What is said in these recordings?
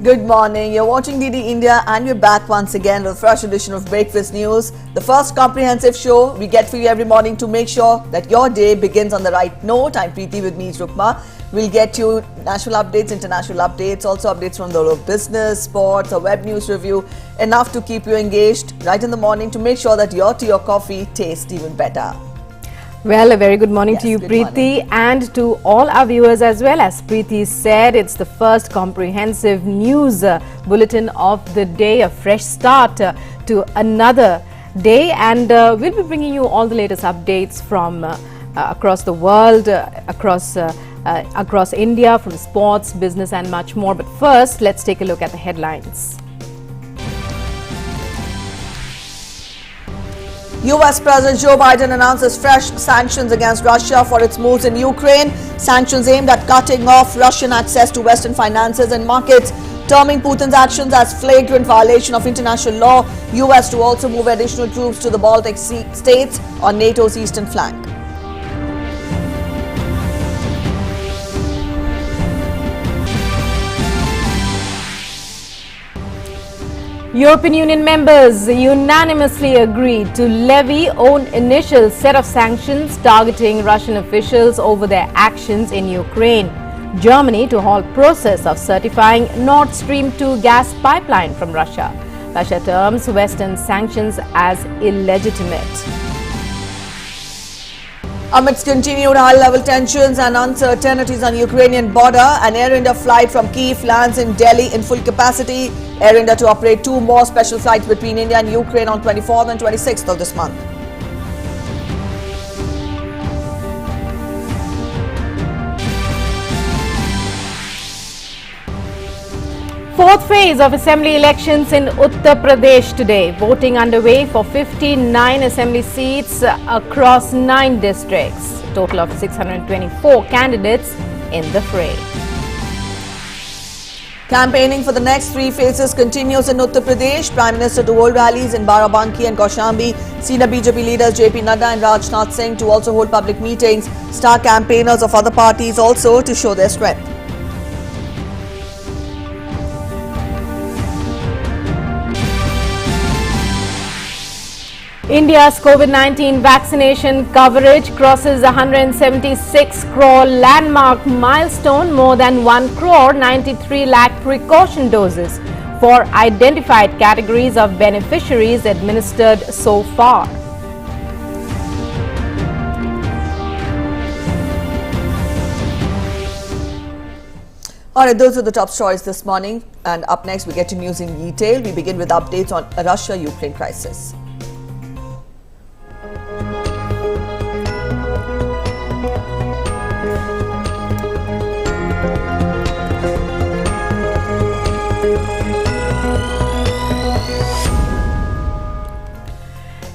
Good morning. You're watching DD India and we're back once again with a fresh edition of Breakfast News, the first comprehensive show we get for you every morning to make sure that your day begins on the right note. I'm Preeti, with me is Rukma. We'll get you national updates, international updates, also updates from the world of business, sports, a web news review, enough to keep you engaged right in the morning to make sure that your tea or coffee tastes even better. Well, a very good morning to you, Preeti, and to all our viewers as well. As Preeti said, it's the first comprehensive news bulletin of the day, a fresh start to another day, and we'll be bringing you all the latest updates from across the world, across India, from sports, business and much more. But first, let's take a look at the headlines. US President Joe Biden announces fresh sanctions against Russia for its moves in Ukraine. Sanctions aimed at cutting off Russian access to Western finances and markets, terming Putin's actions as flagrant violation of international law. US to also move additional troops to the Baltic states on NATO's eastern flank. European Union members unanimously agreed to levy own initial set of sanctions targeting Russian officials over their actions in Ukraine. Germany to halt process of certifying Nord Stream 2 gas pipeline from Russia. Russia terms Western sanctions as illegitimate. Amidst continued high-level tensions and uncertainties on Ukrainian border, an Air India flight from Kiev lands in Delhi in full capacity. Air India to operate 2 more special flights between India and Ukraine on 24th and 26th of this month. Fourth phase of assembly elections in Uttar Pradesh today. Voting underway for 59 assembly seats across 9 districts. A total of 624 candidates in the fray. Campaigning for the next 3 phases continues in Uttar Pradesh. Prime Minister to hold rallies in Barabanki and Kaushambi. Senior BJP leaders JP Nadda and Rajnath Singh to also hold public meetings. Star campaigners of other parties also to show their strength. India's COVID-19 vaccination coverage crosses 176 crore landmark milestone, more than 1 crore 93 lakh precaution doses for identified categories of beneficiaries administered so far. Alright, those are the top stories this morning, and up next we get to news in detail. We begin with updates on Russia-Ukraine crisis.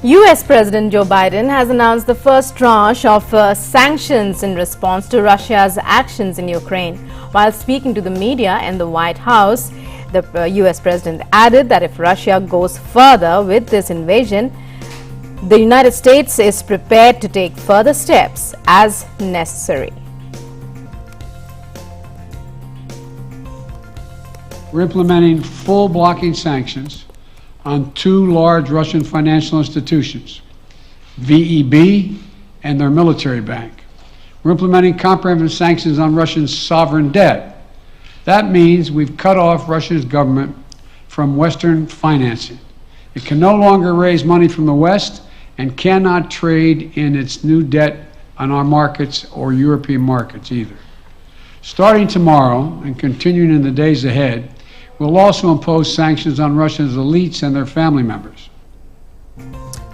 US President Joe Biden has announced the first tranche of sanctions in response to Russia's actions in Ukraine. While speaking to the media in the White House, the US President added that if Russia goes further with this invasion, the United States is prepared to take further steps as necessary. We're implementing full blocking sanctions on 2 large Russian financial institutions, VEB and their military bank. We're implementing comprehensive sanctions on Russia's sovereign debt. That means we've cut off Russia's government from Western financing. It can no longer raise money from the West and cannot trade in its new debt on our markets or European markets either. Starting tomorrow and continuing in the days ahead, we'll also impose sanctions on Russia's elites and their family members.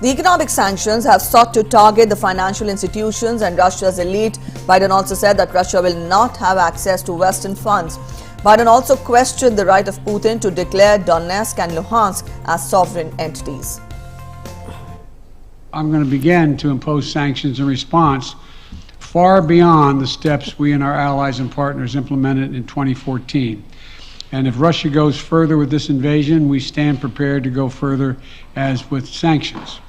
The economic sanctions have sought to target the financial institutions and Russia's elite. Biden also said that Russia will not have access to Western funds. Biden also questioned the right of Putin to declare Donetsk and Luhansk as sovereign entities. I'm going to begin to impose sanctions in response far beyond the steps we and our allies and partners implemented in 2014. And if Russia goes further with this invasion, we stand prepared to go further as with sanctions.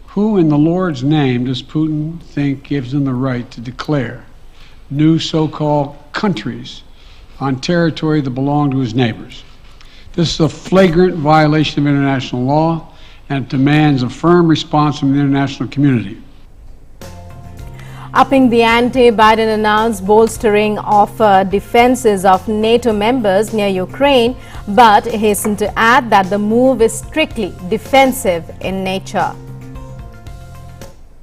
Who in the Lord's name does Putin think gives him the right to declare new so-called countries on territory that belong to his neighbors? This is a flagrant violation of international law, and it demands a firm response from the international community. Upping the ante, Biden announced bolstering of defenses of NATO members near Ukraine, but hastened to add that the move is strictly defensive in nature.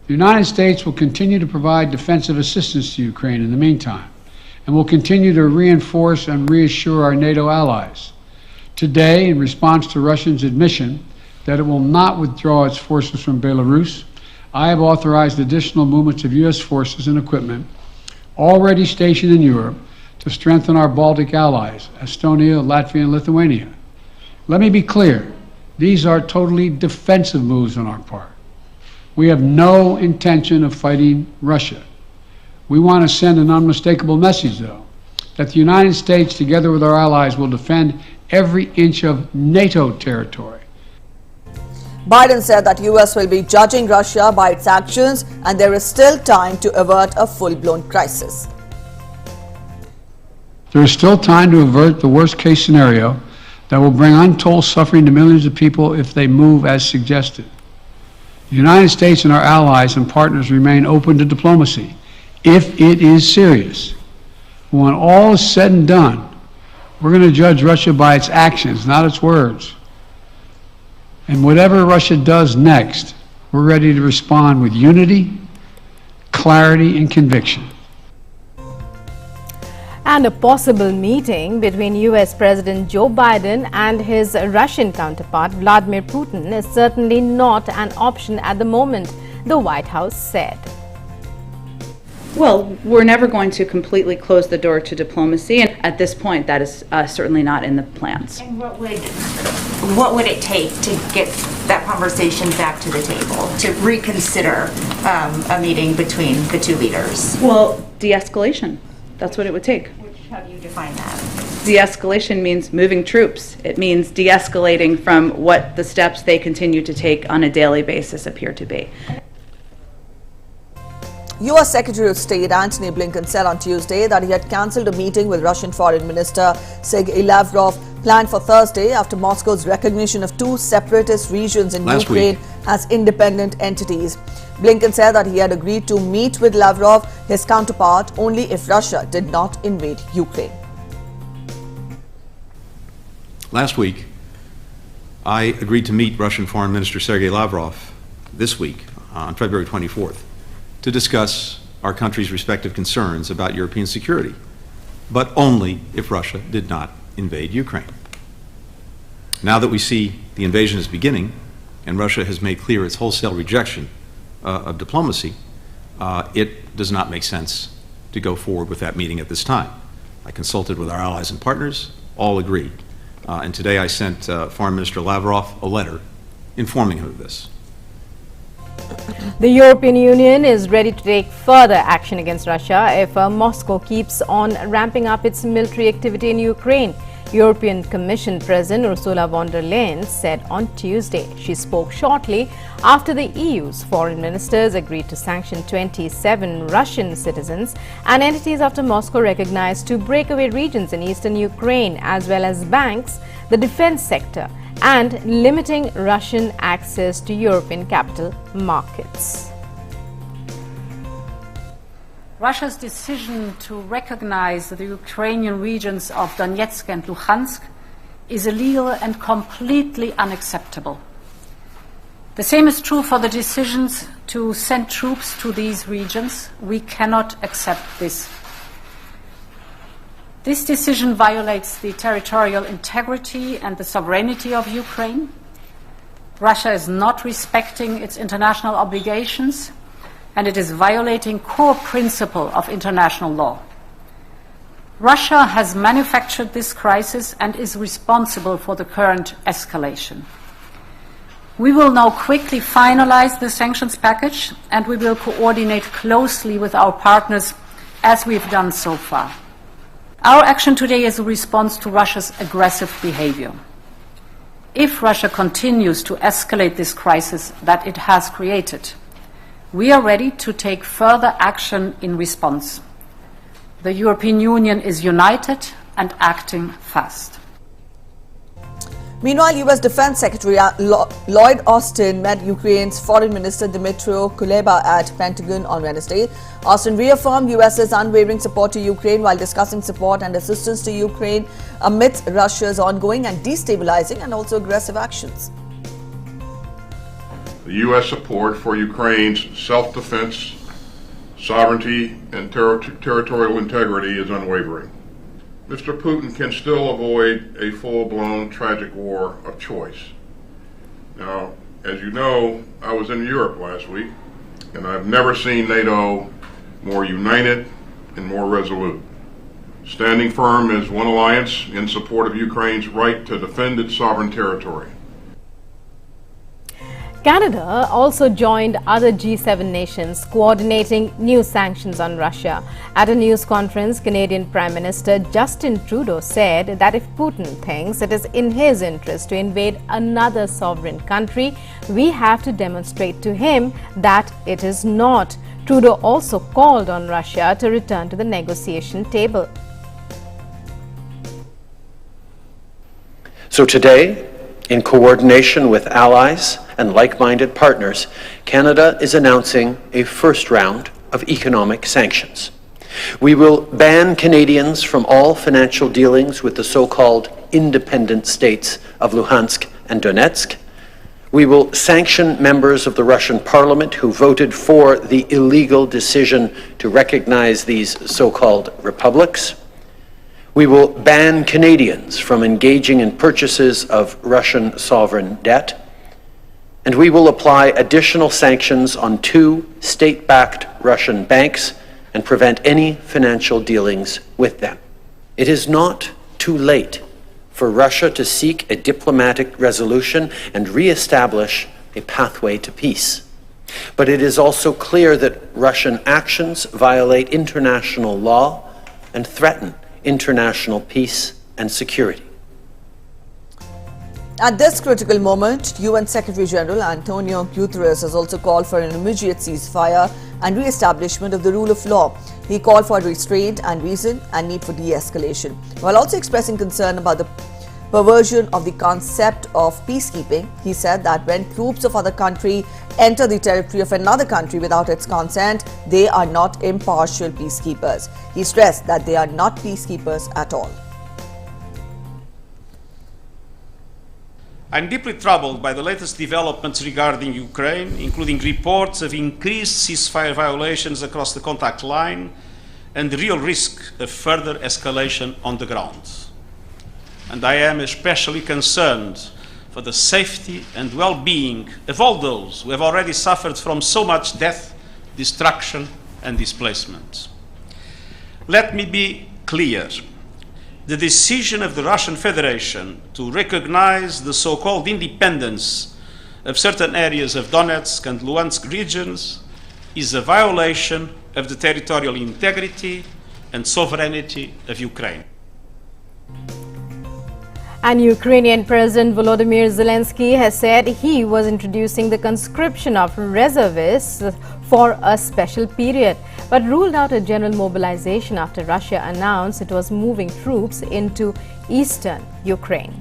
The United States will continue to provide defensive assistance to Ukraine in the meantime, and will continue to reinforce and reassure our NATO allies. Today, in response to Russia's admission that it will not withdraw its forces from Belarus, I have authorized additional movements of U.S. forces and equipment already stationed in Europe to strengthen our Baltic allies, Estonia, Latvia, and Lithuania. Let me be clear, these are totally defensive moves on our part. We have no intention of fighting Russia. We want to send an unmistakable message, though, that the United States, together with our allies, will defend every inch of NATO territory. Biden said that US will be judging Russia by its actions and there is still time to avert a full-blown crisis. There is still time to avert the worst-case scenario that will bring untold suffering to millions of people if they move as suggested. The United States and our allies and partners remain open to diplomacy if it is serious. When all is said and done, we're going to judge Russia by its actions, not its words. And whatever Russia does next, we're ready to respond with unity, clarity, and conviction. And a possible meeting between US President Joe Biden and his Russian counterpart Vladimir Putin is certainly not an option at the moment, the White House said. Well, we're never going to completely close the door to diplomacy, and at this point that is certainly not in the plans. And what would it take to get that conversation back to the table, to reconsider a meeting between the two leaders? Well, de-escalation. That's what it would take. How do you define that? De-escalation means moving troops. It means de-escalating from what the steps they continue to take on a daily basis appear to be. U.S. Secretary of State Antony Blinken said on Tuesday that he had cancelled a meeting with Russian Foreign Minister Sergei Lavrov planned for Thursday after Moscow's recognition of two separatist regions in Ukraine as independent entities. Blinken said that he had agreed to meet with Lavrov, his counterpart, only if Russia did not invade Ukraine. Last week, I agreed to meet Russian Foreign Minister Sergei Lavrov this week on February 24th. To discuss our country's respective concerns about European security, but only if Russia did not invade Ukraine. Now that we see the invasion is beginning and Russia has made clear its wholesale rejection of diplomacy, it does not make sense to go forward with that meeting at this time. I consulted with our allies and partners, all agreed, and today I sent Foreign Minister Lavrov a letter informing him of this. The European Union is ready to take further action against Russia if Moscow keeps on ramping up its military activity in Ukraine. European Commission President Ursula von der Leyen said on Tuesday. She spoke shortly after the EU's foreign ministers agreed to sanction 27 Russian citizens and entities after Moscow recognized two breakaway regions in eastern Ukraine as well as banks, the defense sector, and limiting Russian access to European capital markets. Russia's decision to recognize the Ukrainian regions of Donetsk and Luhansk is illegal and completely unacceptable. The same is true for the decisions to send troops to these regions. We cannot accept this. This decision violates the territorial integrity and the sovereignty of Ukraine. Russia is not respecting its international obligations, and it is violating core principle of international law. Russia has manufactured this crisis and is responsible for the current escalation. We will now quickly finalize the sanctions package, and we will coordinate closely with our partners as we've done so far. Our action today is a response to Russia's aggressive behavior. If Russia continues to escalate this crisis that it has created, we are ready to take further action in response. The European Union is united and acting fast. Meanwhile, U.S. Defense Secretary Lloyd Austin met Ukraine's Foreign Minister Dmytro Kuleba at Pentagon on Wednesday. Austin reaffirmed U.S.'s unwavering support to Ukraine while discussing support and assistance to Ukraine amidst Russia's ongoing and destabilizing and also aggressive actions. The U.S. support for Ukraine's self-defense, sovereignty, and territorial integrity is unwavering. Mr. Putin can still avoid a full-blown tragic war of choice. Now, as you know, I was in Europe last week, and I've never seen NATO more united and more resolute, standing firm as one alliance in support of Ukraine's right to defend its sovereign territory. Canada also joined other G7 nations coordinating new sanctions on Russia. At a news conference, Canadian Prime Minister Justin Trudeau said that if Putin thinks it is in his interest to invade another sovereign country, we have to demonstrate to him that it is not. Trudeau also called on Russia to return to the negotiation table. So today, in coordination with allies and like-minded partners, Canada is announcing a first round of economic sanctions. We will ban Canadians from all financial dealings with the so-called independent states of Luhansk and Donetsk. We will sanction members of the Russian parliament who voted for the illegal decision to recognize these so-called republics. We will ban Canadians from engaging in purchases of Russian sovereign debt. And we will apply additional sanctions on 2 state-backed Russian banks and prevent any financial dealings with them. It is not too late for Russia to seek a diplomatic resolution and re-establish a pathway to peace. But it is also clear that Russian actions violate international law and threaten international peace and security. At this critical moment, UN Secretary General Antonio Guterres has also called for an immediate ceasefire and re-establishment of the rule of law. He called for restraint and reason and need for de-escalation, while also expressing concern about the perversion of the concept of peacekeeping. He said that when troops of other country enter the territory of another country without its consent, they are not impartial peacekeepers. He stressed that they are not peacekeepers at all. I'm deeply troubled by the latest developments regarding Ukraine, including reports of increased ceasefire violations across the contact line and the real risk of further escalation on the ground. And I am especially concerned for the safety and well-being of all those who have already suffered from so much death, destruction, and displacement. Let me be clear. The decision of the Russian Federation to recognize the so-called independence of certain areas of Donetsk and Luhansk regions is a violation of the territorial integrity and sovereignty of Ukraine. And Ukrainian President Volodymyr Zelensky has said he was introducing the conscription of reservists for a special period, but ruled out a general mobilization after Russia announced it was moving troops into eastern Ukraine.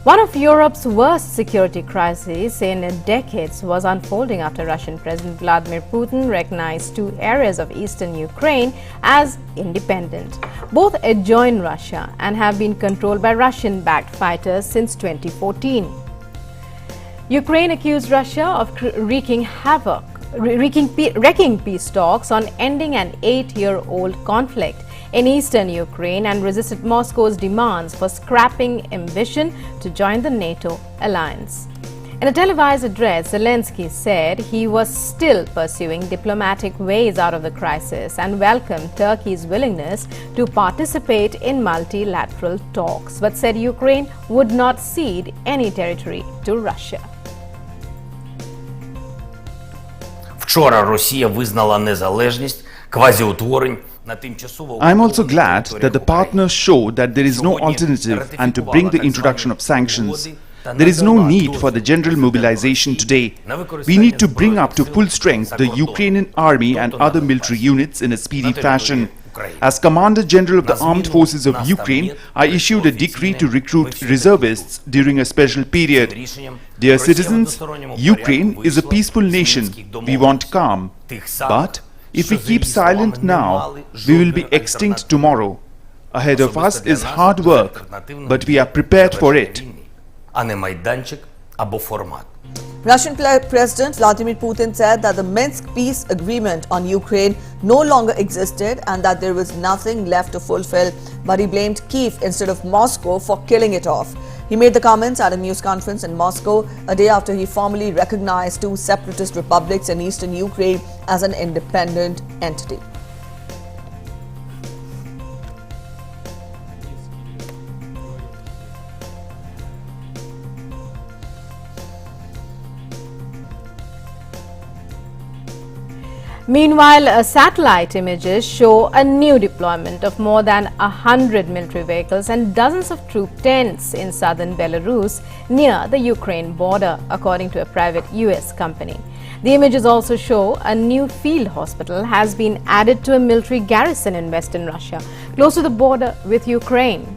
One of Europe's worst security crises in decades was unfolding after Russian President Vladimir Putin recognized 2 areas of eastern Ukraine as independent. Both adjoin Russia and have been controlled by Russian-backed fighters since 2014. Ukraine accused Russia of wreaking peace talks on ending an 8-year-old conflict in eastern Ukraine and resisted Moscow's demands for scrapping ambition to join the NATO alliance. In a televised address, Zelensky said he was still pursuing diplomatic ways out of the crisis and welcomed Turkey's willingness to participate in multilateral talks, but said Ukraine would not cede any territory to Russia. Вчора Росія визнала незалежність квазіутворень. I'm also glad that the partners show that there is no alternative and to bring the introduction of sanctions. There is no need for the general mobilization today. We need to bring up to full strength the Ukrainian army and other military units in a speedy fashion. As Commander General of the Armed Forces of Ukraine, I issued a decree to recruit reservists during a special period. Dear citizens, Ukraine is a peaceful nation. We want calm. But if we keep silent now, we will be extinct tomorrow. Ahead of us is hard work, but we are prepared for it. Russian President Vladimir Putin said that the Minsk peace agreement on Ukraine no longer existed and that there was nothing left to fulfill, but he blamed Kiev instead of Moscow for killing it off. He made the comments at a news conference in Moscow a day after he formally recognized two separatist republics in eastern Ukraine as an independent entity. Meanwhile, satellite images show a new deployment of more than 100 military vehicles and dozens of troop tents in southern Belarus near the Ukraine border, according to a private US company. The images also show a new field hospital has been added to a military garrison in western Russia, close to the border with Ukraine.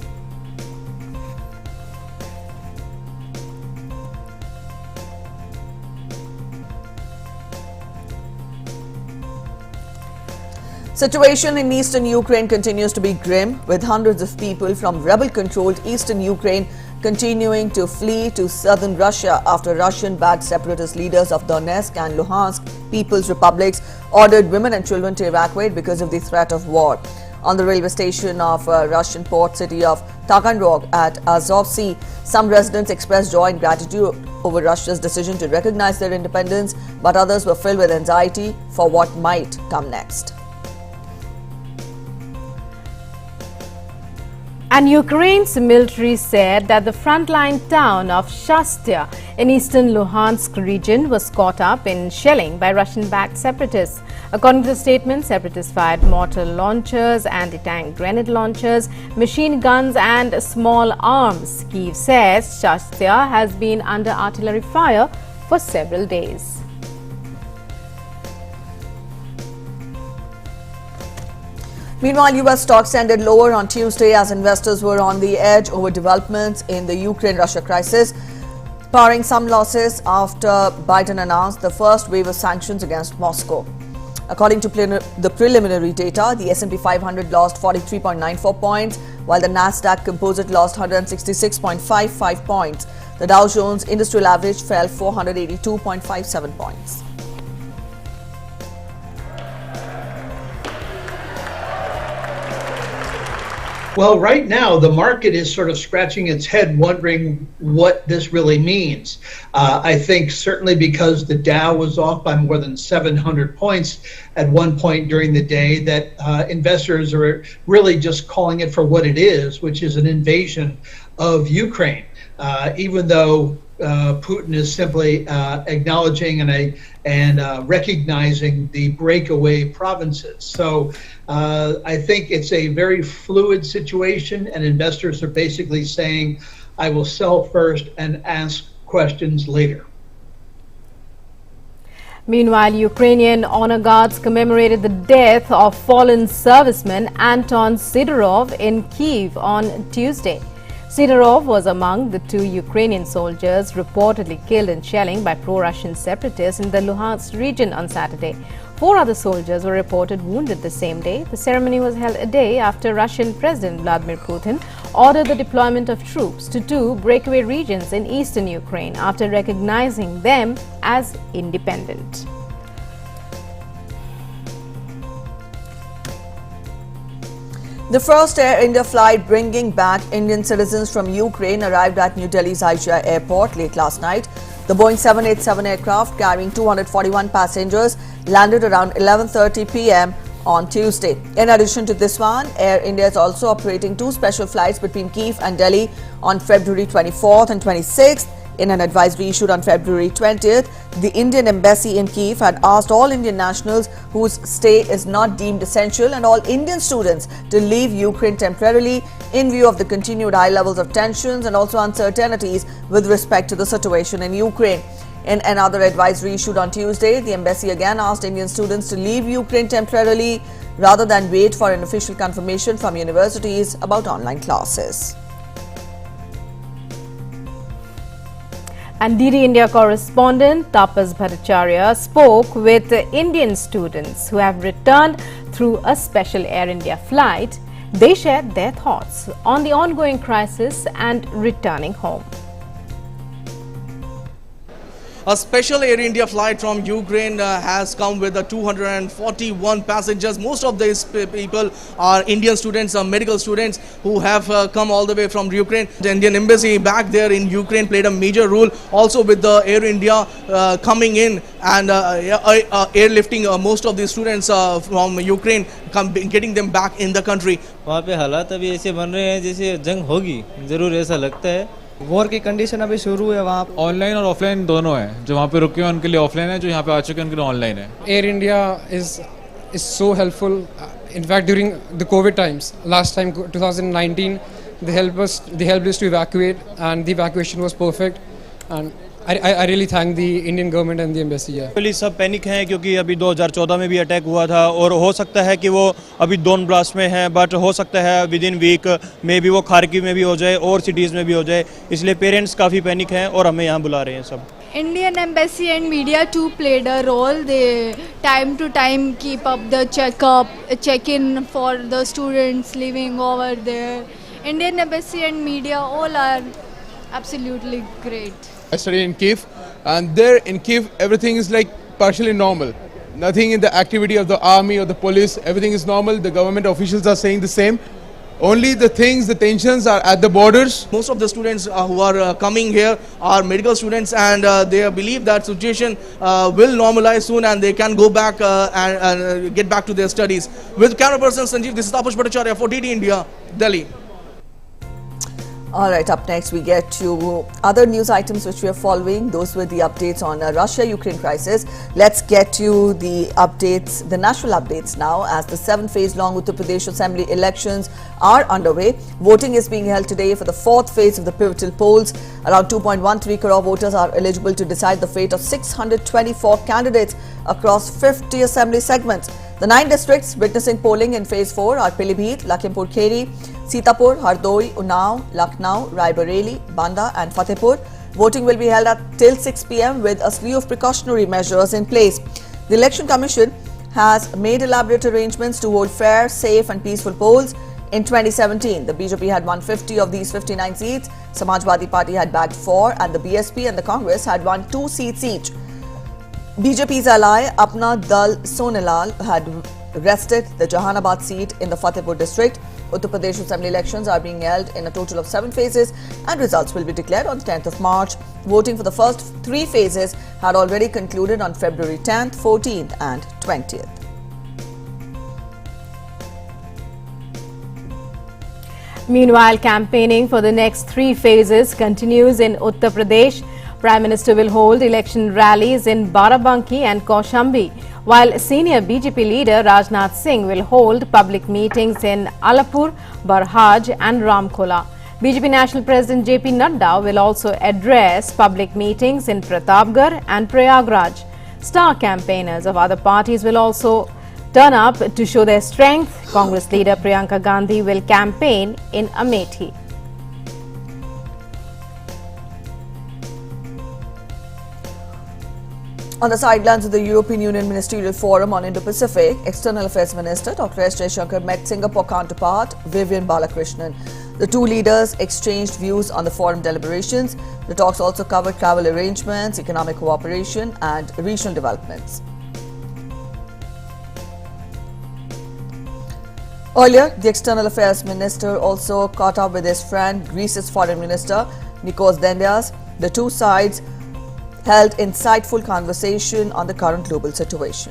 Situation in eastern Ukraine continues to be grim, with hundreds of people from rebel-controlled eastern Ukraine continuing to flee to southern Russia after Russian-backed separatist leaders of Donetsk and Luhansk People's Republics ordered women and children to evacuate because of the threat of war. On the railway station of Russian port city of Taganrog at Azov Sea, some residents expressed joy and gratitude over Russia's decision to recognize their independence, but others were filled with anxiety for what might come next. And Ukraine's military said that the frontline town of Shastya in eastern Luhansk region was caught up in shelling by Russian-backed separatists. According to the statement, separatists fired mortar launchers, anti-tank grenade launchers, machine guns and small arms. Kiev says Shastya has been under artillery fire for several days. Meanwhile, US stocks ended lower on Tuesday as investors were on the edge over developments in the Ukraine-Russia crisis, barring some losses after Biden announced the first wave of sanctions against Moscow. According to the preliminary data, the S&P 500 lost 43.94 points, while the Nasdaq Composite lost 166.55 points. The Dow Jones Industrial Average fell 482.57 points. Well, right now, the market is sort of scratching its head wondering what this really means. I think certainly because the Dow was off by more than 700 points at one point during the day, that investors are really just calling it for what it is, which is an invasion of Ukraine. Even though Putin is simply acknowledging and recognizing the breakaway provinces. So I think it's a very fluid situation, and investors are basically saying, I will sell first and ask questions later. Meanwhile, Ukrainian honor guards commemorated the death of fallen serviceman Anton Sidorov in Kiev on Tuesday. Sidorov was among the two Ukrainian soldiers reportedly killed in shelling by pro-Russian separatists in the Luhansk region on Saturday. 4 other soldiers were reported wounded the same day. The ceremony was held a day after Russian President Vladimir Putin ordered the deployment of troops to 2 breakaway regions in eastern Ukraine after recognizing them as independent. The first Air India flight bringing back Indian citizens from Ukraine arrived at New Delhi's IGI airport late last night. The Boeing 787 aircraft carrying 241 passengers landed around 11:30 p.m. on Tuesday. In addition to this one, Air India is also operating 2 special flights between Kiev and Delhi on February 24th and 26th. In an advisory issued on February 20th, the Indian Embassy in Kiev had asked all Indian nationals whose stay is not deemed essential and all Indian students to leave Ukraine temporarily in view of the continued high levels of tensions and also uncertainties with respect to the situation in Ukraine. In another advisory issued on Tuesday, the embassy again asked Indian students to leave Ukraine temporarily rather than wait for an official confirmation from universities about online classes. And DD India correspondent Tapas Bhattacharya spoke with Indian students who have returned through a special Air India flight. They shared their thoughts on the ongoing crisis and returning home. A special Air India flight from Ukraine has come with 241 passengers. Most of these people are Indian students, medical students who have come all the way from Ukraine. The Indian embassy back there in Ukraine played a major role also with the Air India coming in and airlifting most of the students from Ukraine, getting them back in the country. वहाँ पे हालात अभी ऐसे बन रहे हैं जैसे जंग होगी, जरूर ऐसा लगता है। वॉर की कंडीशन अभी शुरू है वहाँ ऑनलाइन और ऑफलाइन दोनों है जो वहाँ पे रुके हैं उनके लिए ऑफलाइन है जो यहाँ पे आ चुके हैं उनके लिए ऑनलाइन है air India is so helpful in fact during the COVID times last time 2019 they helped us to evacuate and the evacuation was perfect and I really thank the Indian government and the embassy here. Police सब panic हैं क्योंकि अभी 2014 में भी attack हुआ था और हो सकता है कि वो अभी डोन ब्लास्ट में है बट हो सकता है विद इन वीक में भी वो खार्किव में भी हो जाए और सिटीज़ में भी हो जाए इसलिए पेरेंट्स काफ़ी पैनिक हैं और हमें यहाँ बुला रहे हैं सब. Indian embassy and media too played a role. They time to time keep up the check-in for the students living over there. Indian embassy and media all are absolutely great. I study in Kiev, and there in Kiev everything is like partially normal. Nothing in the activity of the army or the police, everything is normal. The government officials are saying the same. Only the tensions are at the borders. Most of the students who are coming here are medical students and they believe that situation will normalize soon and they can go back and get back to their studies. With camera person Sanjeev, this is Tapas Bhattacharya for DD India, Delhi. All right, up next we get to other news items which we are following. Those were the updates on Russia-Ukraine crisis. Let's get to the updates, the national updates now, as the 7-phase-long Uttar Pradesh Assembly elections are underway. Voting is being held today for the 4th phase of the pivotal polls. Around 2.13 crore voters are eligible to decide the fate of 624 candidates across 50 assembly segments. The 9 districts witnessing polling in phase 4 are Pilibhit, Lakhimpur Kheri, Sitapur, Hardoi, Unnao, Lucknow, Raebareli, Banda and Fatehpur. Voting will be held till 6 p.m. with a slew of precautionary measures in place. The Election Commission has made elaborate arrangements to hold fair, safe and peaceful polls. In 2017, the BJP had won 50 of these 59 seats, Samajwadi Party had bagged 4 and the BSP and the Congress had won 2 seats each. BJP's ally Apna Dal Sonilal had wrested the Jahanabad seat in the Fatehpur district. Uttar Pradesh Assembly elections are being held in a total of 7 phases and results will be declared on the 10th of March. Voting for the first 3 phases had already concluded on February 10th, 14th and 20th. Meanwhile, campaigning for the next 3 phases continues in Uttar Pradesh. Prime Minister will hold election rallies in Barabanki and Kaushambi, while senior BJP leader Rajnath Singh will hold public meetings in Alapur, Barhaj and Ramkola. BJP National President JP Nadda will also address public meetings in Pratapgarh and Prayagraj. Star campaigners of other parties will also turn up to show their strength. Congress leader Priyanka Gandhi will campaign in Amethi. On the sidelines of the European Union Ministerial Forum on Indo-Pacific, External Affairs Minister Dr. S. Jaishankar met Singapore counterpart Vivian Balakrishnan. The two leaders exchanged views on the forum deliberations. The talks also covered travel arrangements, economic cooperation and regional developments. Earlier, the External Affairs Minister also caught up with his friend, Greece's Foreign Minister Nikos Dendias. The two sides held insightful conversation on the current global situation.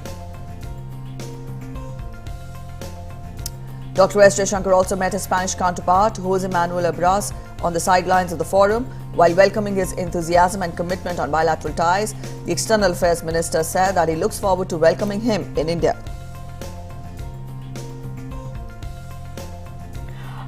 Dr. S. Jaishankar also met his Spanish counterpart, Jose Manuel Abras, on the sidelines of the forum. While welcoming his enthusiasm and commitment on bilateral ties, the External Affairs Minister said that he looks forward to welcoming him in India.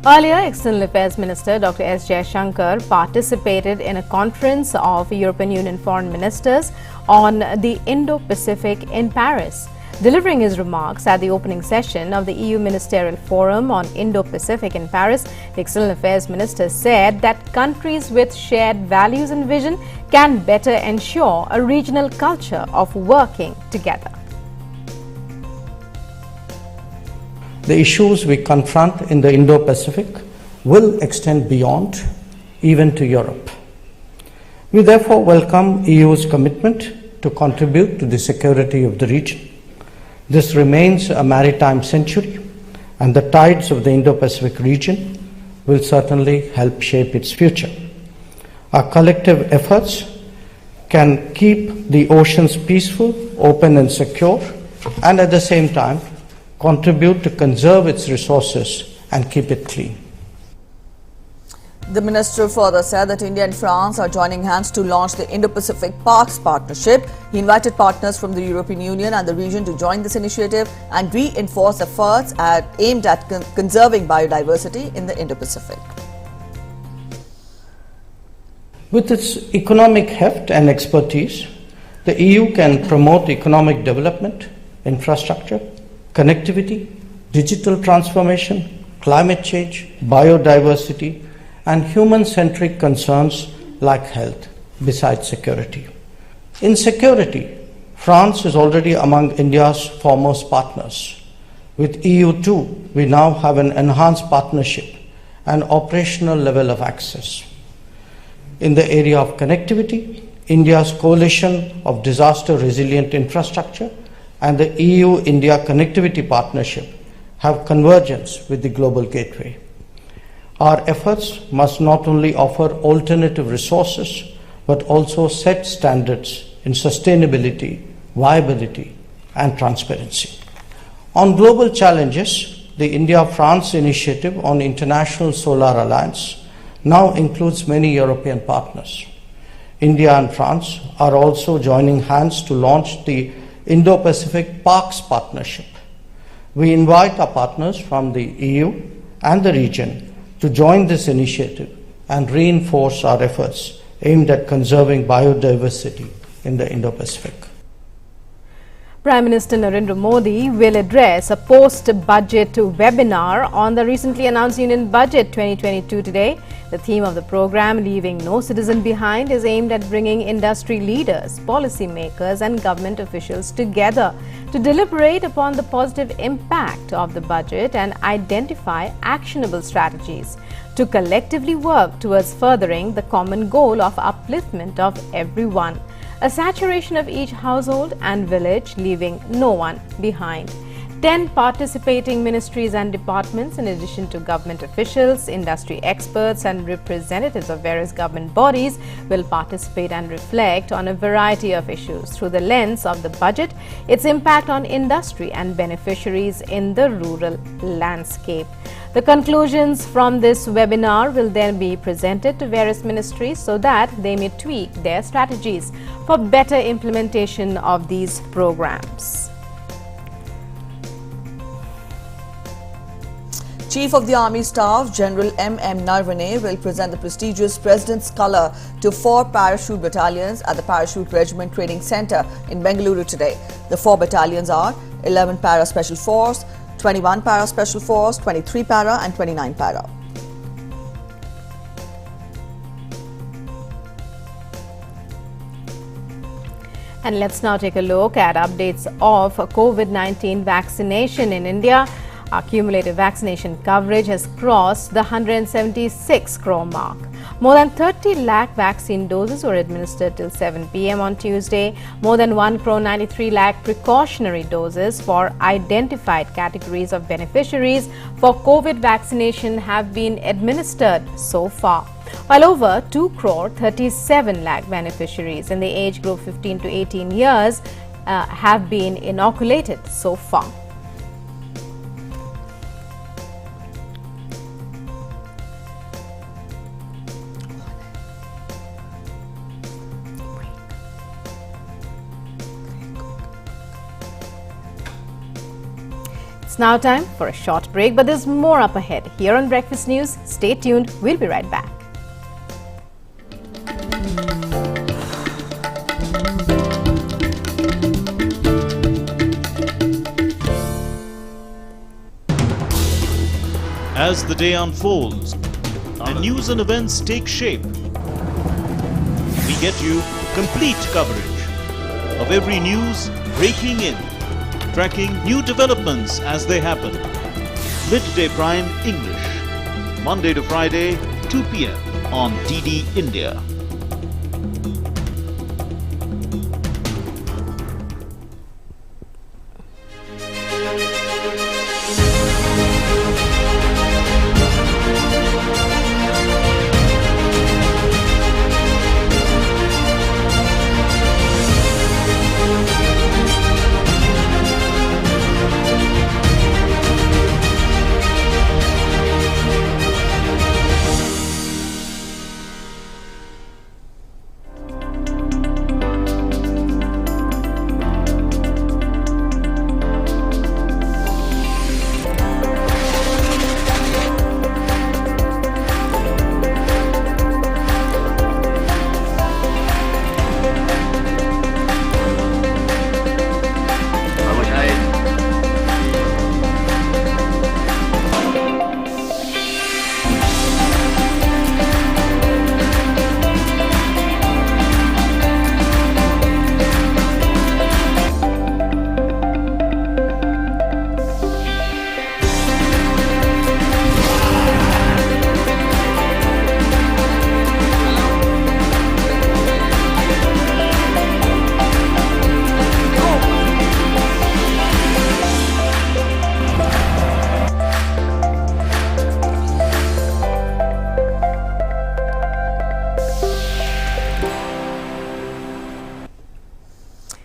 Earlier, External Affairs Minister Dr. S. Jaishankar participated in a conference of European Union foreign ministers on the Indo-Pacific in Paris. Delivering his remarks at the opening session of the EU Ministerial Forum on Indo-Pacific in Paris, the External Affairs Minister said that countries with shared values and vision can better ensure a regional culture of working together. The issues we confront in the Indo-Pacific will extend beyond, even to Europe. We therefore welcome EU's commitment to contribute to the security of the region. This remains a maritime century, and the tides of the Indo-Pacific region will certainly help shape its future. Our collective efforts can keep the oceans peaceful, open and secure, and at the same time contribute to conserve its resources and keep it clean. The minister further said that India and France are joining hands to launch the Indo-Pacific Parks Partnership. He invited partners from the European Union and the region to join this initiative and reinforce efforts aimed at conserving biodiversity in the Indo-Pacific. With its economic heft and expertise, the EU can promote economic development, infrastructure, connectivity, digital transformation, climate change, biodiversity, and human-centric concerns like health, besides security. In security, France is already among India's foremost partners. With EU too, we now have an enhanced partnership and operational level of access. In the area of connectivity, India's coalition of disaster-resilient infrastructure and the EU-India Connectivity Partnership have convergence with the Global Gateway. Our efforts must not only offer alternative resources, but also set standards in sustainability, viability, and transparency. On global challenges, the India-France initiative on International Solar Alliance now includes many European partners. India and France are also joining hands to launch the Indo-Pacific Parks Partnership. We invite our partners from the EU and the region to join this initiative and reinforce our efforts aimed at conserving biodiversity in the Indo-Pacific. Prime Minister Narendra Modi will address a post-budget webinar on the recently announced Union Budget 2022 today. The theme of the program, Leaving No Citizen Behind, is aimed at bringing industry leaders, policymakers and government officials together to deliberate upon the positive impact of the budget and identify actionable strategies to collectively work towards furthering the common goal of upliftment of everyone, a saturation of each household and village, leaving no one behind. 10 participating ministries and departments, in addition to government officials, industry experts and representatives of various government bodies, will participate and reflect on a variety of issues through the lens of the budget, its impact on industry and beneficiaries in the rural landscape. The conclusions from this webinar will then be presented to various ministries so that they may tweak their strategies for better implementation of these programs. Chief of the Army Staff, General M.M. Narvane, will present the prestigious President's Colour to 4 parachute battalions at the Parachute Regiment Training Centre in Bengaluru today. The 4 battalions are 11 Para Special Force, 21 Para Special Force, 23 Para and 29 Para. And let's now take a look at updates of COVID-19 vaccination in India. Our cumulative vaccination coverage has crossed the 176 crore mark. More than 30 lakh vaccine doses were administered till 7 p.m. on Tuesday. More than 1 crore 93 lakh precautionary doses for identified categories of beneficiaries for COVID vaccination have been administered so far, while over 2 crore 37 lakh beneficiaries in the age group 15 to 18 years have been inoculated so far. It's now time for a short break, but there's more up ahead. Here on Breakfast News, stay tuned. We'll be right back. As the day unfolds and news and events take shape, we get you complete coverage of every news breaking in, tracking new developments as they happen. Midday Prime English, Monday to Friday, 2 p.m. on DD India.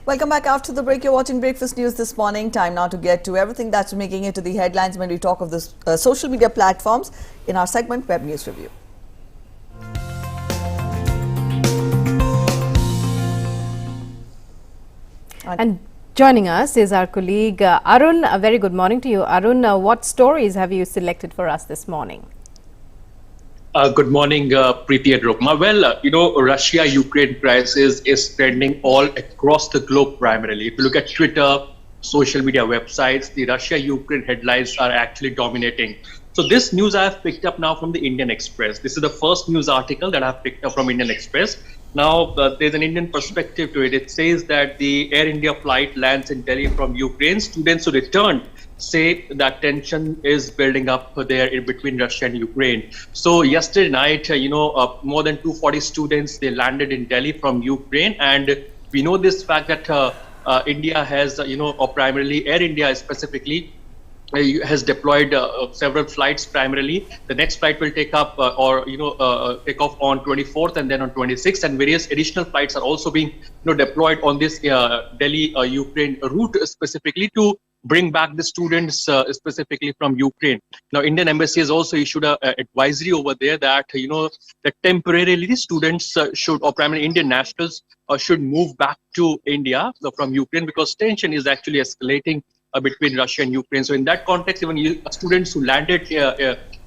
Welcome back after the break. You're watching Breakfast News this morning. Time now to get to everything that's making it to the headlines when we talk of the social media platforms in our segment Web News Review. And joining us is our colleague Arun. A very good morning to you. Arun, what stories have you selected for us this morning? Good morning, Preeti and Rukma. Well, Russia-Ukraine crisis is trending all across the globe primarily. If you look at Twitter, social media websites, the Russia-Ukraine headlines are actually dominating. So this news I have picked up now from the Indian Express. This is the first news article that I have picked up from Indian Express. Now, there's an Indian perspective to it. It says that the Air India flight lands in Delhi from Ukraine. Students who returned say that tension is building up there in between Russia and Ukraine. So yesterday night, more than 240 students, they landed in Delhi from Ukraine. And we know this fact that India has, or primarily Air India specifically, has deployed several flights primarily. The next flight will take up take off on 24th and then on 26th, and various additional flights are also being deployed on this Delhi Ukraine route specifically to bring back the students specifically from Ukraine. Now, Indian Embassy has also issued an advisory over there that, that temporarily students should, or primarily Indian nationals, should move back to India from Ukraine because tension is actually escalating between Russia and Ukraine. So in that context, even students who landed at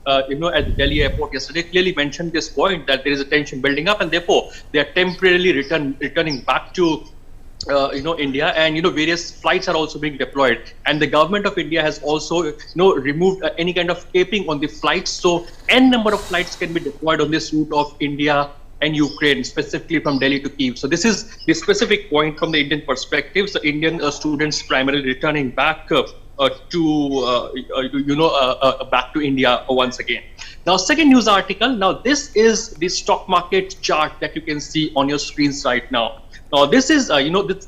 the Delhi airport yesterday clearly mentioned this point that there is a tension building up and therefore they are temporarily returning back to India, and various flights are also being deployed, and the government of India has also removed any kind of caping on the flights, so n number of flights can be deployed on this route of India and Ukraine, specifically from Delhi to Kiev. So this is the specific point from the Indian perspective. So Indian students primarily returning back back to India once again. Now, second news article. Now, this is the stock market chart that you can see on your screens right now. Now, this is,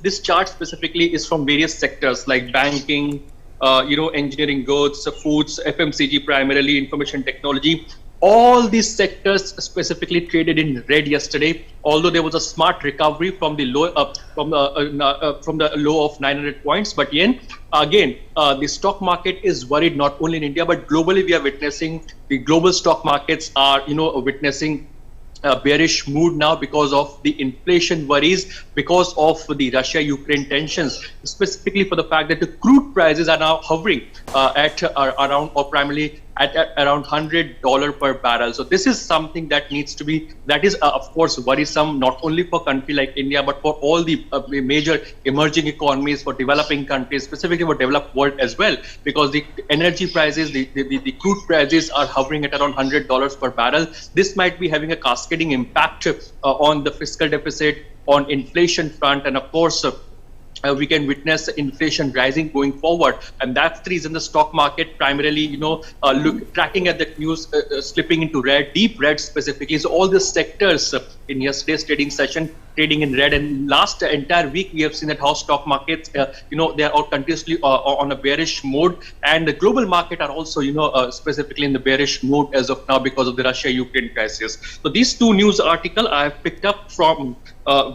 this chart specifically is from various sectors like banking, engineering goods, foods, FMCG, primarily information technology. All these sectors specifically traded in red yesterday, although there was a smart recovery from the low from the low of 900 points. But again, the stock market is worried not only in India but globally. We are witnessing the global stock markets are witnessing bearish mood now because of the inflation worries, because of the Russia-Ukraine tensions, specifically for the fact that the crude prices are now hovering at around, or primarily at around $100 per barrel. So this is something that needs to be, that is of course worrisome, not only for a country like India, but for all the major emerging economies, for developing countries, specifically for developed world as well, because the energy prices, the crude prices are hovering at around $100 per barrel. This might be having a cascading impact on the fiscal deficit, on inflation front, and of course we can witness inflation rising going forward, and that's the reason the stock market primarily, tracking at the news, slipping into red, deep red specifically. So all the sectors in yesterday's trading session trading in red, and last entire week we have seen that how stock markets, they are all continuously on a bearish mode, and the global market are also, specifically in the bearish mode as of now because of the Russia-Ukraine crisis. So these two news articles I have picked up from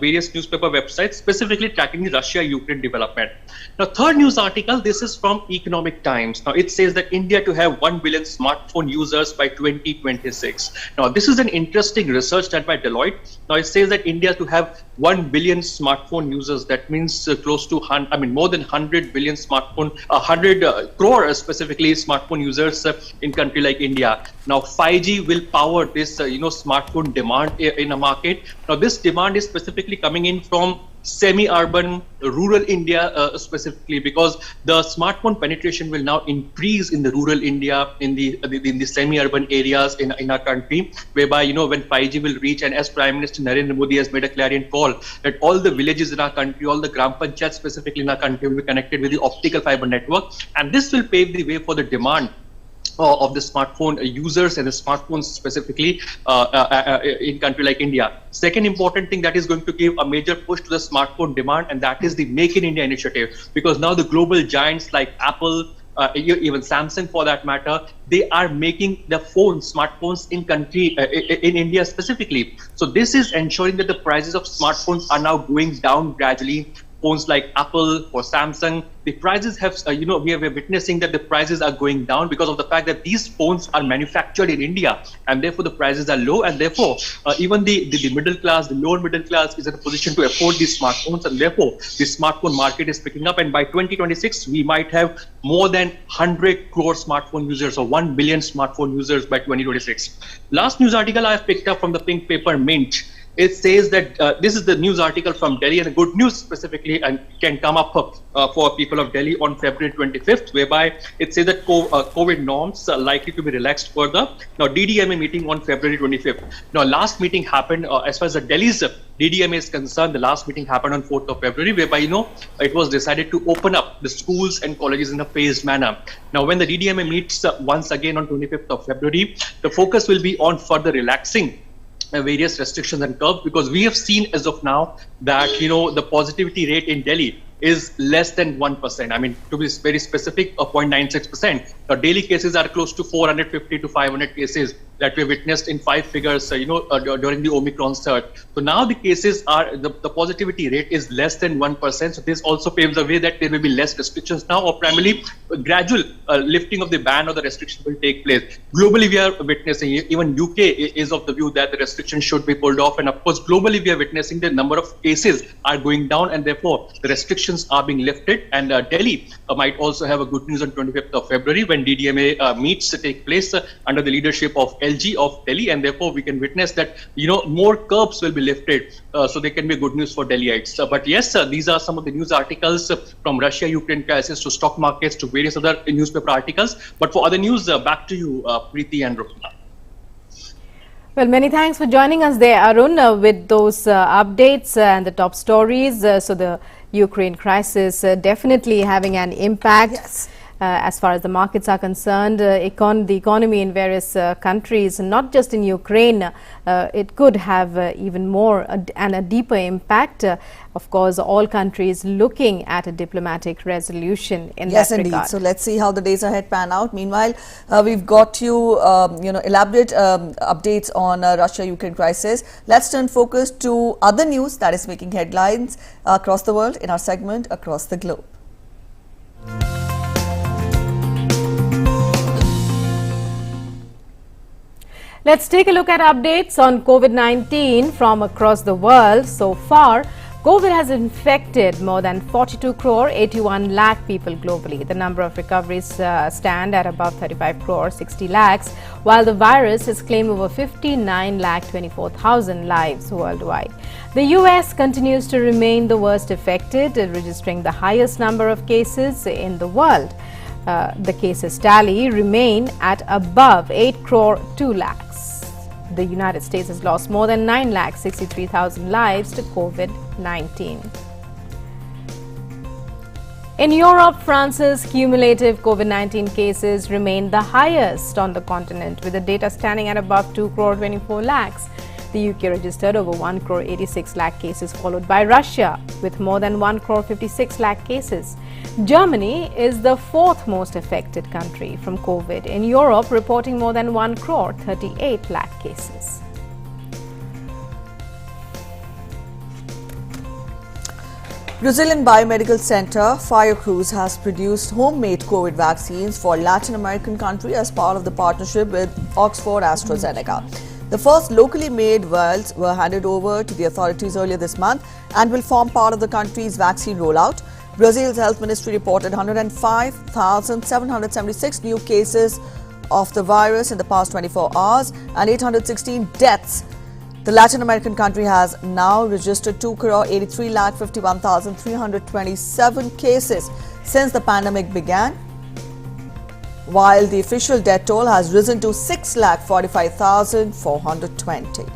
various newspaper websites, specifically tracking the Russia-Ukraine development. Now, third news article, this is from Economic Times. Now, it says that India to have 1 billion smartphone users by 2026. Now, this is an interesting research done by Deloitte. Now, it says that India to have 1 billion smartphone users. That means close to, more than 100 billion smartphone, 100 crore specifically smartphone users in country like India. Now, 5G will power this, smartphone demand in a market. Now, this demand is specifically coming in from semi-urban, rural India specifically, because the smartphone penetration will now increase in the rural India, in the semi-urban areas in our country, whereby, when 5G will reach, and as Prime Minister Narendra Modi has made a clarion call that all the villages in our country, all the Gram Panchayats specifically in our country will be connected with the optical fiber network, and this will pave the way for the demand of the smartphone users and the smartphones specifically in country like India. Second important thing that is going to give a major push to the smartphone demand, and that is the Make in India initiative, because now the global giants like Apple, even Samsung for that matter, they are making the smartphones in country, in India specifically. So this is ensuring that the prices of smartphones are now going down gradually. Phones like Apple or Samsung, the prices have, we are witnessing that the prices are going down because of the fact that these phones are manufactured in India, and therefore the prices are low, and therefore even the middle class, the lower middle class is in a position to afford these smartphones, and therefore the smartphone market is picking up, and by 2026 we might have more than 100 crore smartphone users, or 1 billion smartphone users by 2026. Last news article I have picked up from the Pink Paper Mint. It says that this is the news article from Delhi, and good news specifically and can come up for people of Delhi on February 25th, whereby it says that COVID norms are likely to be relaxed further. Now, DDMA meeting on February 25th. Now, last meeting happened, as far as the Delhi's DDMA is concerned, the last meeting happened on 4th of February, whereby, it was decided to open up the schools and colleges in a phased manner. Now, when the DDMA meets once again on 25th of February, the focus will be on further relaxing various restrictions and curbs, because we have seen as of now that the positivity rate in Delhi is less than 1%. To be very specific, 0.96%. The daily cases are close to 450 to 500 cases that we witnessed in 5 figures, during the Omicron surge. So now the cases are, the positivity rate is less than 1%. So this also paves the way that there will be less restrictions now, or primarily gradual lifting of the ban or the restriction will take place. Globally, we are witnessing, even UK is of the view that the restrictions should be pulled off. And of course, globally, we are witnessing the number of cases are going down, and therefore the restrictions are being lifted. And Delhi might also have a good news on 25th of February when DDMA meets to take place under the leadership of LG of Delhi, and therefore we can witness that more curbs will be lifted, so there can be good news for Delhiites. But yes, these are some of the news articles from Russia-Ukraine crisis to stock markets to various other newspaper articles. But for other news, back to you, Preeti and Rukmina. Well, many thanks for joining us there, Arun, with those updates and the top stories. So the Ukraine crisis definitely having an impact. Yes. As far as the markets are concerned, the economy in various countries, not just in Ukraine, it could have even more and a deeper impact. Of course, all countries looking at a diplomatic resolution in that regard. Yes, indeed. So let's see how the days ahead pan out. Meanwhile, we've got you, elaborate updates on Russia-Ukraine crisis. Let's turn focus to other news that is making headlines across the world in our segment Across the Globe. Let's take a look at updates on COVID-19 from across the world. So far, COVID has infected more than 42 crore 81 lakh people globally. The number of recoveries stand at about 35 crore 60 lakhs, while the virus has claimed over 59 lakh 24,000 lives worldwide. The US continues to remain the worst affected, registering the highest number of cases in the world. The cases tally remain at above 8 crore 2 lakhs. The United States has lost more than 9 lakh 63,000 lives to COVID-19. In Europe, France's cumulative COVID-19 cases remain the highest on the continent, with the data standing at above 2 crore 24 lakhs. The UK registered over 1 crore 86 lakh cases, followed by Russia with more than 1 crore 56 lakh cases. Germany is the fourth most affected country from COVID in Europe, reporting more than 1 crore 38 lakh cases. Brazilian Biomedical Center Fiocruz has produced homemade COVID vaccines for Latin American country as part of the partnership with Oxford AstraZeneca. The first locally made vials were handed over to the authorities earlier this month and will form part of the country's vaccine rollout. Brazil's health ministry reported 105,776 new cases of the virus in the past 24 hours and 816 deaths. The Latin American country has now registered 2 crore 83 lakh 51,327 cases since the pandemic began, while the official death toll has risen to 6 lakh 45,420.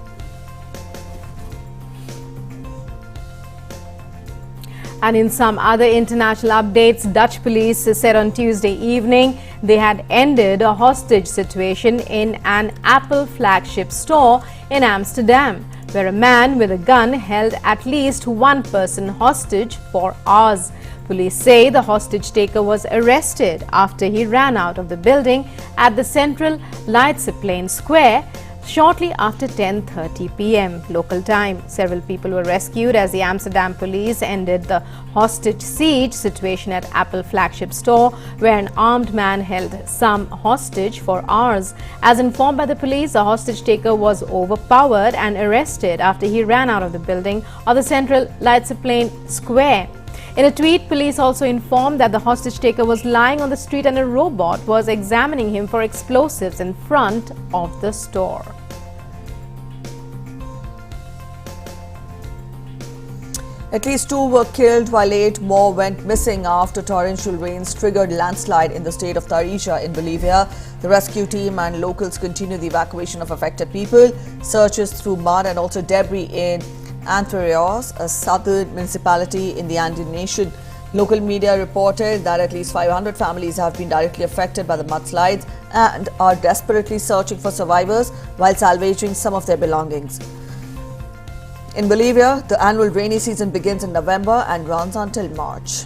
And in some other international updates, Dutch police said on Tuesday evening they had ended a hostage situation in an Apple flagship store in Amsterdam, where a man with a gun held at least one person hostage for hours. Police say the hostage taker was arrested after he ran out of the building at the central Leidseplein Square shortly after 10:30 p.m. local time. Several people were rescued as the Amsterdam police ended the hostage siege situation at Apple flagship store, where an armed man held some hostage for hours. As informed by the police, the hostage taker was overpowered and arrested after he ran out of the building of the central Leidseplein Square. In a tweet, police also informed that the hostage taker was lying on the street and a robot was examining him for explosives in front of the store. At least 2 were killed while 8 more went missing after torrential rains triggered landslide in the state of Tarija in Bolivia. The rescue team and locals continue the evacuation of affected people. Searches through mud and also debris in Anthurios, a southern municipality in the Andean nation. Local media reported that at least 500 families have been directly affected by the mudslides and are desperately searching for survivors while salvaging some of their belongings. In Bolivia, the annual rainy season begins in November and runs until March.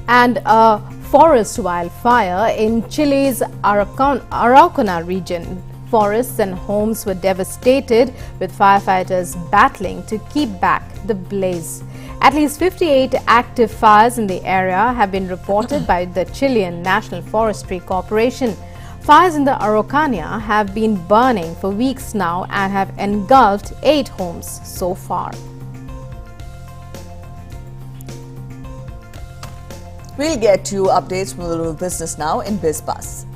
And a forest wildfire in Chile's Araucana region. Forests and homes were devastated, with firefighters battling to keep back the blaze. At least 58 active fires in the area have been reported by the Chilean National Forestry Corporation. Fires in the Araucania have been burning for weeks now and have engulfed 8 homes so far. We'll get to updates from the world of business now in BizBus.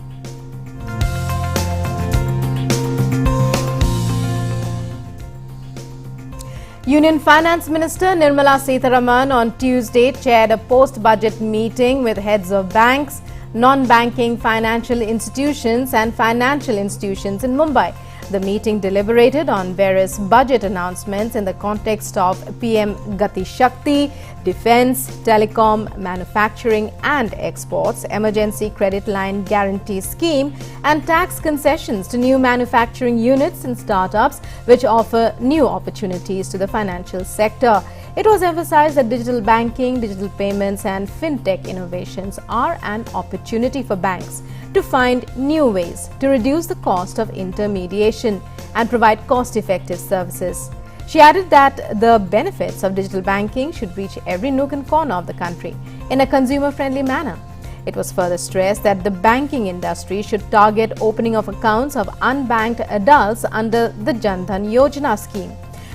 Union Finance Minister Nirmala Sitharaman on Tuesday chaired a post-budget meeting with heads of banks, non-banking financial institutions and financial institutions in Mumbai. The meeting deliberated on various budget announcements in the context of PM Gati Shakti, defense, telecom, manufacturing and exports, emergency credit line guarantee scheme and tax concessions to new manufacturing units and startups which offer new opportunities to the financial sector. It was emphasized that digital banking, digital payments and fintech innovations are an opportunity for banks to find new ways to reduce the cost of intermediation and provide cost-effective services. She added that the benefits of digital banking should reach every nook and corner of the country in a consumer-friendly manner. It was further stressed that the banking industry should target opening of accounts of unbanked adults under the Jan Dhan Yojana scheme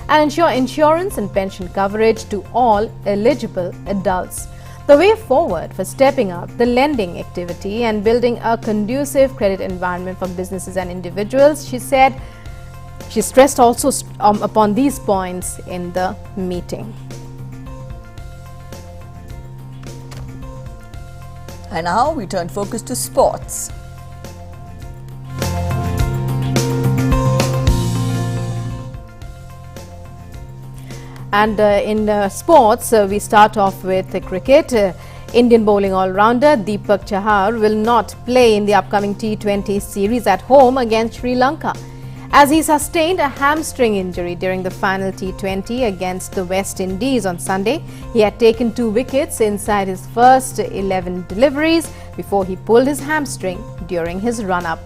and ensure insurance and pension coverage to all eligible adults. The way forward for stepping up the lending activity and building a conducive credit environment for businesses and individuals, she said. She stressed also upon these points in the meeting. And now we turn focus to sports. And in sports, we start off with cricket. Indian bowling all-rounder Deepak Chahar will not play in the upcoming T20 series at home against Sri Lanka, as he sustained a hamstring injury during the final T20 against the West Indies on Sunday. He had taken 2 wickets inside his first 11 deliveries before he pulled his hamstring during his run-up.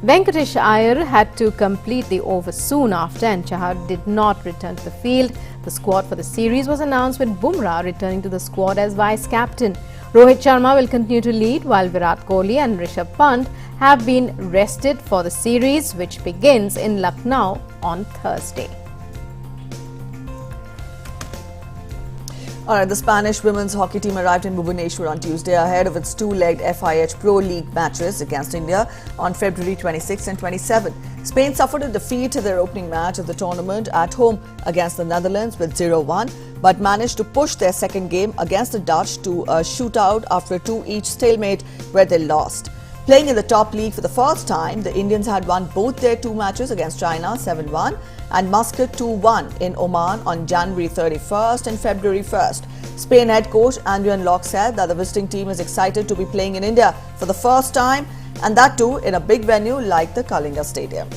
Venkatesh Iyer had to complete the over soon after, and Chahar did not return to the field. The squad for the series was announced with Bumrah returning to the squad as vice-captain. Rohit Sharma will continue to lead, while Virat Kohli and Rishabh Pant have been rested for the series, which begins in Lucknow on Thursday. Alright, the Spanish women's hockey team arrived in Bhubaneswar on Tuesday ahead of its 2-legged FIH Pro League matches against India on February 26 and 27. Spain suffered a defeat in their opening match of the tournament at home against the Netherlands with 0-1, but managed to push their second game against the Dutch to a shootout after a 2-each stalemate where they lost. Playing in the top league for the first time, the Indians had won both their 2 matches against China 7-1 and Muscat 2-1 in Oman on January 31st and February 1st. Spain head coach LAKH said that the visiting team is excited to be playing in India for the first time, and that too in a big venue like the Kalinga Stadium.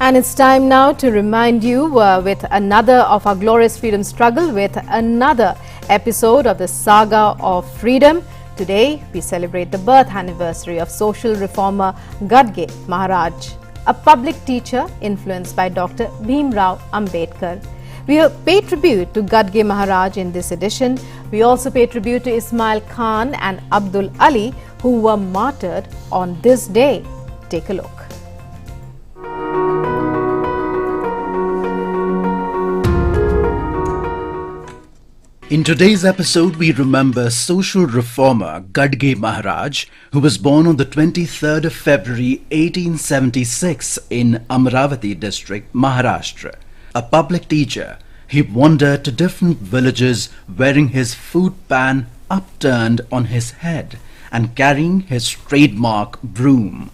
And it's time now to remind you with another of our glorious freedom struggle, with another episode of the Saga of Freedom. Today, we celebrate the birth anniversary of social reformer Gadge Maharaj, a public teacher influenced by Dr. Bhimrao Ambedkar. We pay tribute to Gadge Maharaj in this edition. We also pay tribute to Ismail Khan and Abdul Ali, who were martyred on this day. Take a look. In today's episode, we remember social reformer Gadge Maharaj, who was born on the 23rd of February 1876 in Amravati district, Maharashtra. A public teacher, he wandered to different villages wearing his food pan upturned on his head and carrying his trademark broom.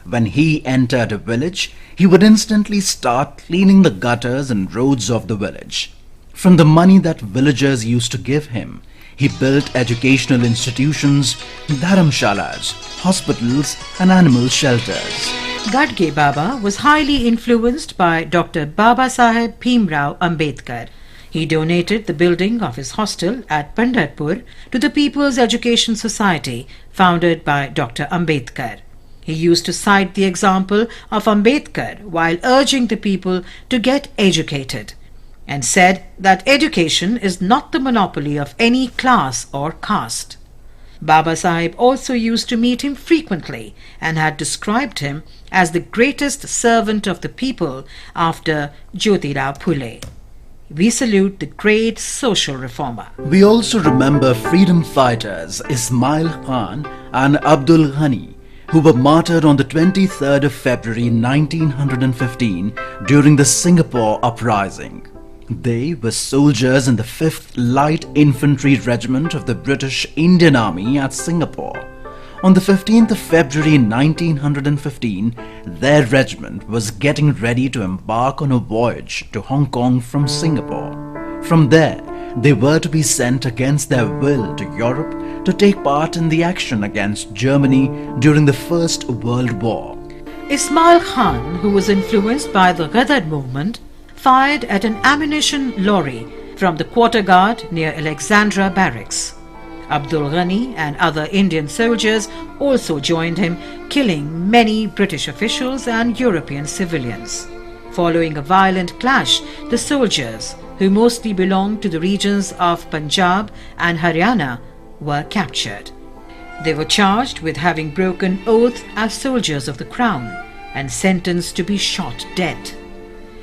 When he entered a village, he would instantly start cleaning the gutters and roads of the village. From the money that villagers used to give him, he built educational institutions, dharamshalas, hospitals and animal shelters. Gadge Baba was highly influenced by Dr. Babasaheb Bhimrao Ambedkar. He donated the building of his hostel at Pandharpur to the People's Education Society founded by Dr. Ambedkar. He used to cite the example of Ambedkar while urging the people to get educated, and said that education is not the monopoly of any class or caste. Baba Sahib also used to meet him frequently and had described him as the greatest servant of the people after Jyotirao Phule. We salute the great social reformer. We also remember freedom fighters Ismail Khan and ABDUL GHANI, who were martyred on the 23rd of February 1915 during the Singapore uprising. They were soldiers in the 5th Light Infantry Regiment of the British Indian Army at Singapore. On the 15th of February 1915, their regiment was getting ready to embark on a voyage to Hong Kong from Singapore. From there, they were to be sent against their will to Europe to take part in the action against Germany during the First World War. Ismail Khan, who was influenced by the Ghadar movement, fired at an ammunition lorry from the quarter guard near Alexandra Barracks. Abdul Ghani and other Indian soldiers also joined him, killing many British officials and European civilians. Following a violent clash, the soldiers who mostly belonged to the regions of Punjab and Haryana, were captured. They were charged with having broken oath as soldiers of the Crown and sentenced to be shot dead.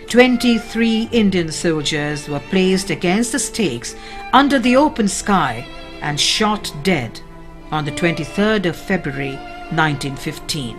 23 Indian soldiers were placed against the stakes under the open sky and shot dead on the 23rd of February 1915.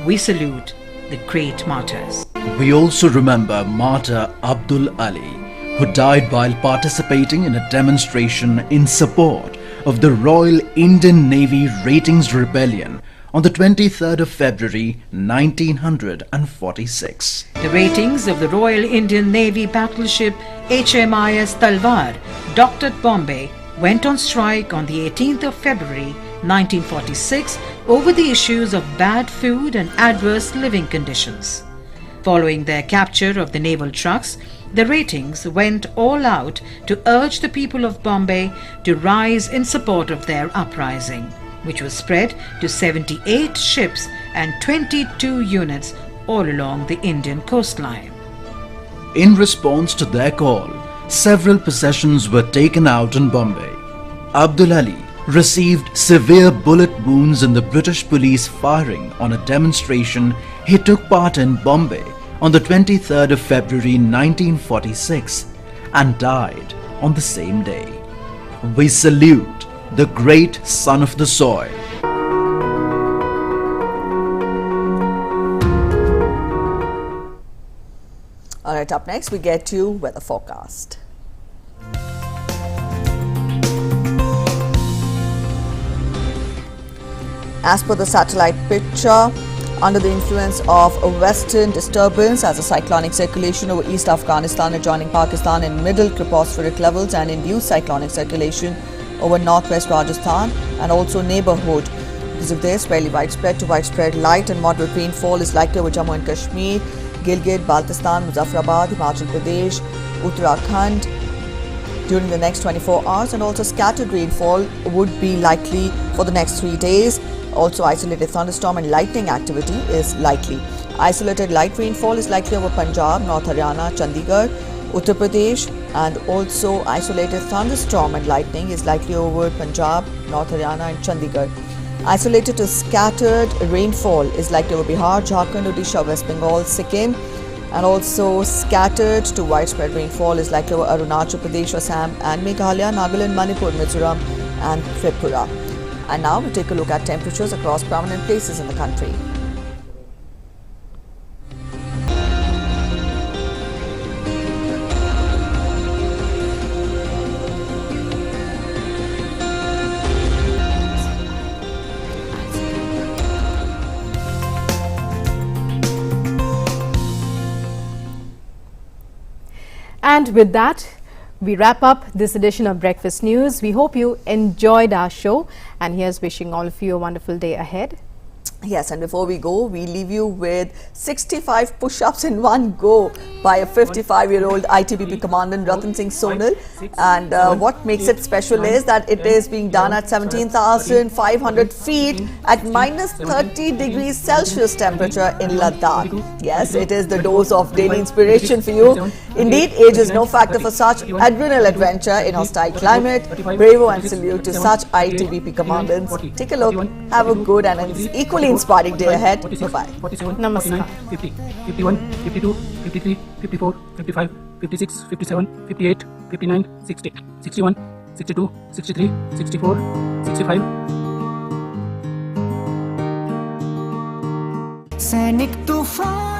We salute the great martyrs. We also remember martyr Abdul Ali, who died while participating in a demonstration in support of the Royal Indian Navy Ratings Rebellion on the 23rd of February 1946. The ratings of the Royal Indian Navy battleship HMIS TALWAR, docked at Bombay, went on strike on the 18th of February 1946 over the issues of bad food and adverse living conditions. Following their capture of the naval trucks, the ratings went all out to urge the people of Bombay to rise in support of their uprising, which was spread to 78 ships and 22 units all along the Indian coastline. In response to their call, several possessions were taken out in Bombay. Abdul Ali received severe bullet wounds in the British police firing on a demonstration he took part in Bombay on the 23rd of February 1946 and died on the same day. We salute the great son of the soil. Alright, up next we get to weather forecast. As per the satellite picture, under the influence of a western disturbance as a cyclonic circulation over East Afghanistan adjoining Pakistan in middle tropospheric levels and induced cyclonic circulation over northwest Rajasthan and also neighborhood. Because of this, fairly widespread to widespread light and moderate rainfall is likely over Jammu and Kashmir, Gilgit, Baltistan, Muzaffarabad, Himachal Pradesh, Uttarakhand during the next 24 hours, and also scattered rainfall would be likely for the next 3 days. Also, isolated thunderstorm and lightning activity is likely. Isolated light rainfall is likely over Punjab, North Haryana, Chandigarh, Uttar Pradesh, and also isolated thunderstorm and lightning is likely over Punjab, North Haryana, and Chandigarh. Isolated to scattered rainfall is likely over Bihar, Jharkhand, Odisha, West Bengal, Sikkim, and also scattered to widespread rainfall is likely over Arunachal Pradesh, Assam, and Meghalaya, Nagaland, Manipur, Mizoram, and Tripura. And now we take a look at temperatures across prominent places in the country. And with that, we wrap up this edition of Breakfast News. We hope you enjoyed our show, and here's wishing all of you a wonderful day ahead. Yes, and before we go, we leave you with 65 push-ups in one go by a 55-year-old ITBP commandant Ratan Singh Sonal. And what makes it special is that it is being done at 17,500 feet at minus 30 degrees Celsius temperature in Ladakh. Yes, it is the dose of daily inspiration for you. Indeed, age is no factor for such adrenal adventure in hostile climate. Bravo and salute to such ITBP commandants. Take a look, have a good and an equally inspiring day ahead. Bye-bye. Namaskar. 50, 51, 52, 53, 54, 55, 56, 57, 58, 59, 60, 61, 62, 63, 64, 65. सैनिक तूफान